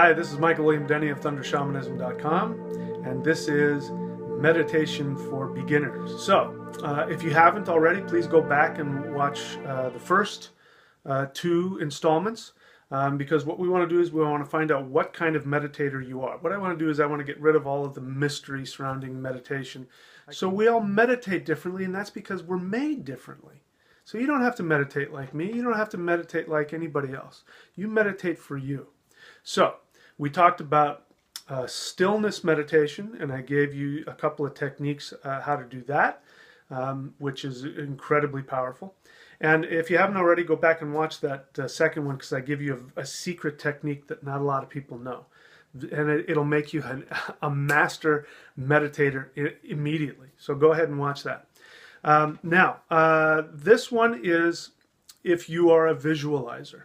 Hi, this is Michael William Denny of ThunderShamanism.com, and this is Meditation for Beginners. So, if you haven't already, please go back and watch the first two installments, because what we want to do is we want to find out what kind of meditator you are. What I want to do is I want to get rid of all of the mystery surrounding meditation. So we all meditate differently, and that's because we're made differently. So you don't have to meditate like me. You don't have to meditate like anybody else. You meditate for you. So we talked about stillness meditation, and I gave you a couple of techniques how to do that, which is incredibly powerful. And if you haven't already, go back and watch that second one, because I give you a secret technique that not a lot of people know. And it'll make you a master meditator immediately. So go ahead and watch that. Now, this one is if you are a visualizer.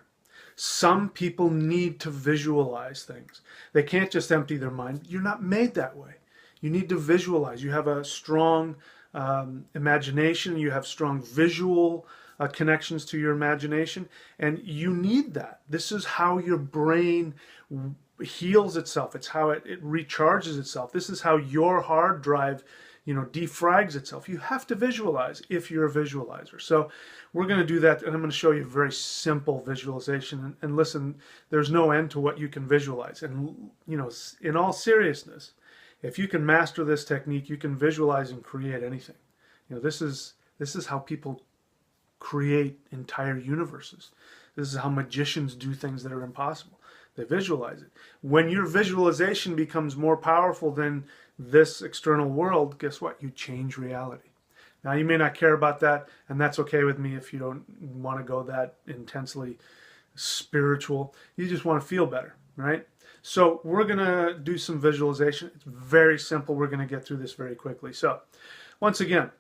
Some people need to visualize things. They can't just empty their mind. You're not made that way. You need to visualize. You have a strong imagination. You have strong visual connections to your imagination, and you need that. This is how your brain heals itself. It's how it recharges itself. This is how your hard drive defrags itself. You have to visualize if you're a visualizer. So we're going to do that, and I'm going to show you a very simple visualization. And listen, there's no end to what you can visualize. And in all seriousness, if you can master this technique, you can visualize and create anything. This is how people create entire universes. This is how magicians do things that are impossible. They visualize it. When your visualization becomes more powerful than this external world, guess what? You change reality. Now, you may not care about that, and that's okay with me if you don't want to go that intensely spiritual. You just want to feel better, right? So we're going to do some visualization. It's very simple. We're going to get through this very quickly. So once again,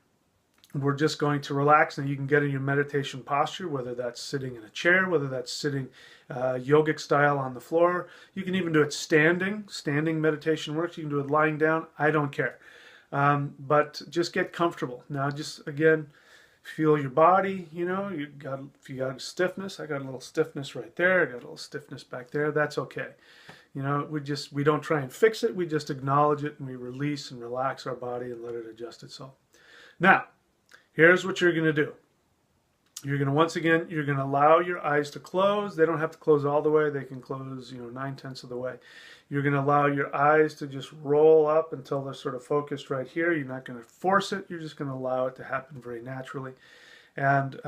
we're just going to relax, and you can get in your meditation posture, whether that's sitting in a chair, whether that's sitting yogic style on the floor. You can even do it standing. Standing meditation works. You can do it lying down. I don't care. But just get comfortable. Now, just again, feel your body. If you got a stiffness, I got a little stiffness right there. I got a little stiffness back there. That's okay. We don't try and fix it. We just acknowledge it, and we release and relax our body and let it adjust itself. Now, here's what you're going to do. You're going to, once again, you're going to allow your eyes to close. They don't have to close all the way. They can close, 9/10 of the way. You're going to allow your eyes to just roll up until they're sort of focused right here. You're not going to force it. You're just going to allow it to happen very naturally. And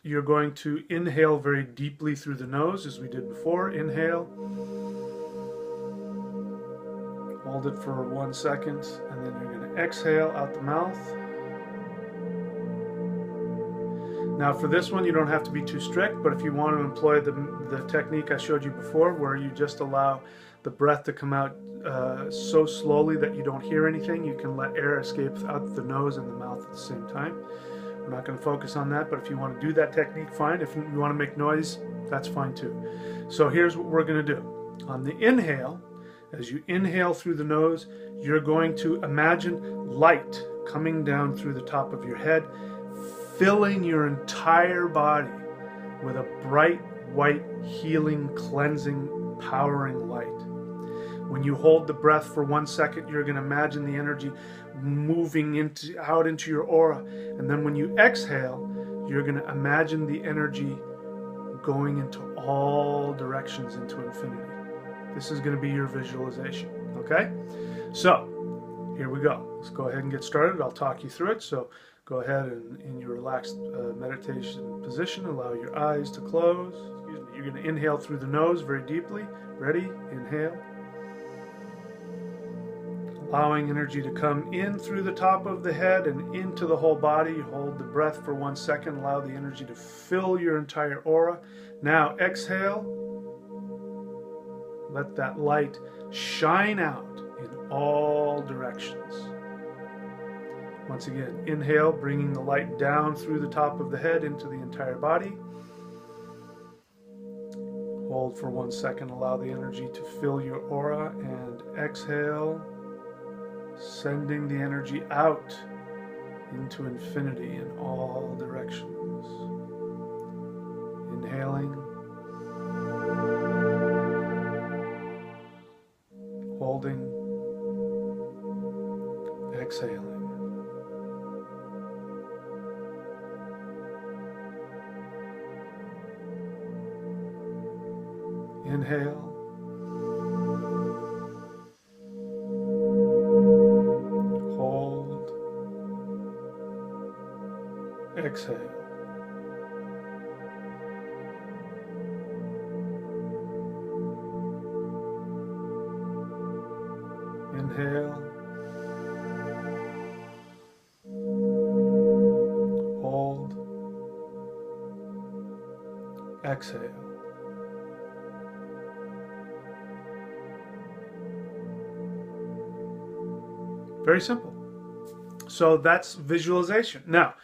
you're going to inhale very deeply through the nose, as we did before. Inhale. Hold it for 1 second, and then you're going to exhale out the mouth. Now, for this one, you don't have to be too strict, but if you want to employ the technique I showed you before, where you just allow the breath to come out so slowly that you don't hear anything, you can let air escape out the nose and the mouth at the same time. We're not going to focus on that, but if you want to do that technique, fine. If you want to make noise, that's fine too. So here's what we're going to do. On the inhale, as you inhale through the nose, you're going to imagine light coming down through the top of your head, filling your entire body with a bright, white, healing, cleansing, powering light. When you hold the breath for 1 second, you're going to imagine the energy moving out into your aura. And then when you exhale, you're going to imagine the energy going into all directions into infinity. This is going to be your visualization, okay? So, here we go. Let's go ahead and get started. I'll talk you through it. So, go ahead and in your relaxed meditation position, allow your eyes to close. Excuse me. You're going to inhale through the nose very deeply. Ready? Inhale. Allowing energy to come in through the top of the head and into the whole body. Hold the breath for 1 second. Allow the energy to fill your entire aura. Now exhale. Let that light shine out in all directions. Once again, inhale, bringing the light down through the top of the head into the entire body. Hold for 1 second, allow the energy to fill your aura, and exhale, sending the energy out into infinity in all directions. Inhaling holding, exhaling. Inhale. Hold. Exhale. Inhale. Hold. Exhale. Very simple. So that's visualization. Now,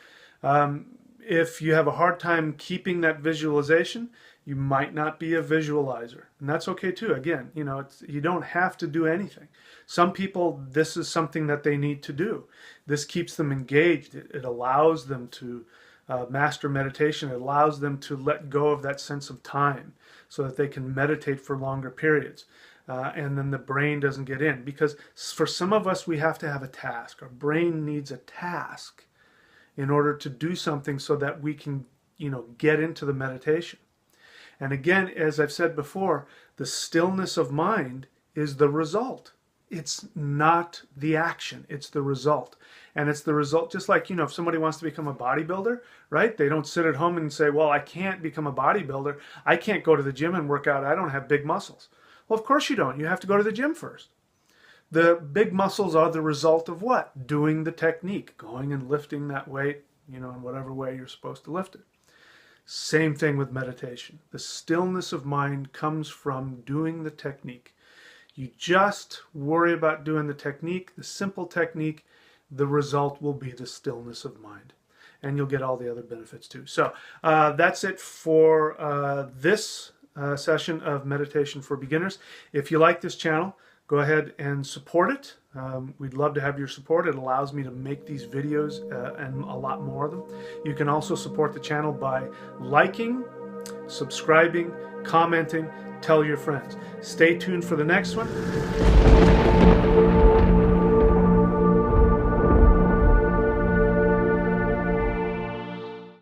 if you have a hard time keeping that visualization, you might not be a visualizer, and that's okay too. Again, you don't have to do anything. Some people, this is something that they need to do. This keeps them engaged. It allows them to master meditation. It allows them to let go of that sense of time so that they can meditate for longer periods. And then the brain doesn't get in. Because for some of us, we have to have a task. Our brain needs a task in order to do something so that we can, get into the meditation. And again, as I've said before, the stillness of mind is the result. It's not the action, it's the result. And it's the result, just like, if somebody wants to become a bodybuilder, right? They don't sit at home and say, well, I can't become a bodybuilder. I can't go to the gym and work out. I don't have big muscles. Well, of course you don't. You have to go to the gym first. The big muscles are the result of what? Doing the technique, going and lifting that weight, in whatever way you're supposed to lift it. Same thing with meditation. The stillness of mind comes from doing the technique. You just worry about doing the technique, the simple technique. The result will be the stillness of mind. And you'll get all the other benefits too. So that's it for this session of Meditation for Beginners. If you like this channel, go ahead and support it. We'd love to have your support. It allows me to make these videos and a lot more of them. You can also support the channel by liking, subscribing, commenting, tell your friends. Stay tuned for the next one.